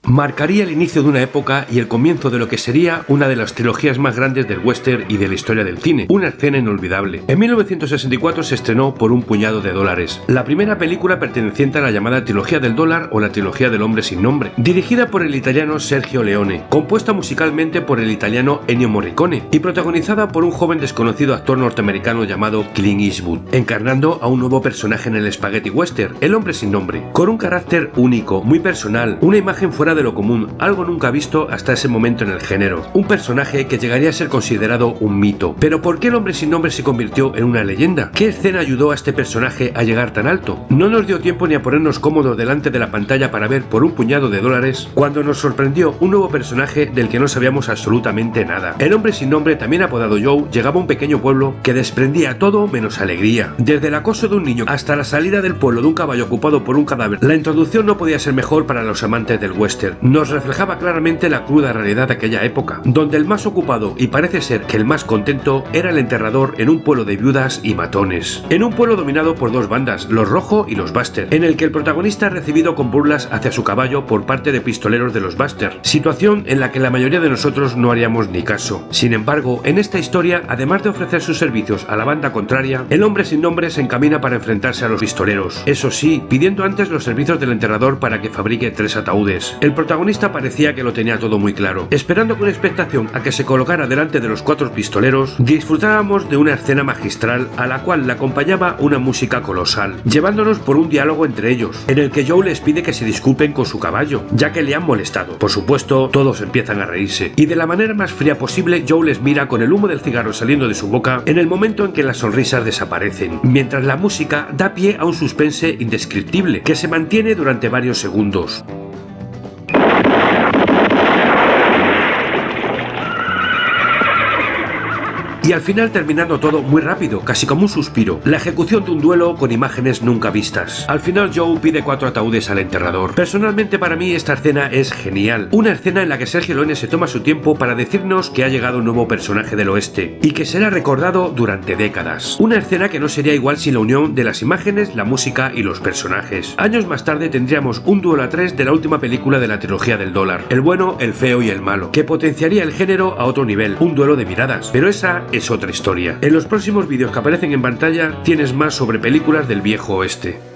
Marcaría el inicio de una época y el comienzo de lo que sería una de las trilogías más grandes del western y de la historia del cine, una escena inolvidable. En 1964 se estrenó Por un puñado de dólares, la primera película perteneciente a la llamada trilogía del dólar o la trilogía del hombre sin nombre, dirigida por el italiano Sergio Leone, compuesta musicalmente por el italiano Ennio Morricone y protagonizada por un joven desconocido actor norteamericano llamado Clint Eastwood, encarnando a un nuevo personaje en el spaghetti western, el hombre sin nombre, con un carácter único, muy personal, una imagen fuera de lo común, algo nunca visto hasta ese momento en el género, un personaje que llegaría a ser considerado un mito. Pero ¿por qué el hombre sin nombre se convirtió en una leyenda? ¿Qué escena ayudó a este personaje a llegar tan alto? No nos dio tiempo ni a ponernos cómodos delante de la pantalla para ver Por un puñado de dólares cuando nos sorprendió un nuevo personaje del que no sabíamos absolutamente nada. El hombre sin nombre, también apodado Joe, llegaba a un pequeño pueblo que desprendía todo menos alegría. Desde el acoso de un niño hasta la salida del pueblo de un caballo ocupado por un cadáver, la introducción no podía ser mejor para los amantes del western. Nos reflejaba claramente la cruda realidad de aquella época, donde el más ocupado y parece ser que el más contento era el enterrador en un pueblo de viudas y matones. En un pueblo dominado por dos bandas, los Rojo y los Buster, en el que el protagonista ha recibido con burlas hacia su caballo por parte de pistoleros de los Buster, situación en la que la mayoría de nosotros no haríamos ni caso. Sin embargo, en esta historia, además de ofrecer sus servicios a la banda contraria, el hombre sin nombre se encamina para enfrentarse a los pistoleros, eso sí, pidiendo antes los servicios del enterrador para que fabrique 3 ataúdes. El protagonista parecía que lo tenía todo muy claro. Esperando con expectación a que se colocara delante de los 4 pistoleros, disfrutábamos de una escena magistral a la cual le acompañaba una música colosal, llevándonos por un diálogo entre ellos, en el que Joe les pide que se disculpen con su caballo, ya que le han molestado. Por supuesto, todos empiezan a reírse, y de la manera más fría posible Joe les mira con el humo del cigarro saliendo de su boca en el momento en que las sonrisas desaparecen, mientras la música da pie a un suspense indescriptible que se mantiene durante varios segundos. Y al final terminando todo muy rápido, casi como un suspiro, la ejecución de un duelo con imágenes nunca vistas. Al final Joe pide 4 ataúdes al enterrador. Personalmente para mí esta escena es genial, una escena en la que Sergio Leone se toma su tiempo para decirnos que ha llegado un nuevo personaje del oeste y que será recordado durante décadas. Una escena que no sería igual sin la unión de las imágenes, la música y los personajes. Años más tarde tendríamos un duelo a 3 de la última película de la trilogía del dólar, el bueno, el feo y el malo, que potenciaría el género a otro nivel, un duelo de miradas, pero esa es otra historia. En los próximos vídeos que aparecen en pantalla tienes más sobre películas del viejo oeste.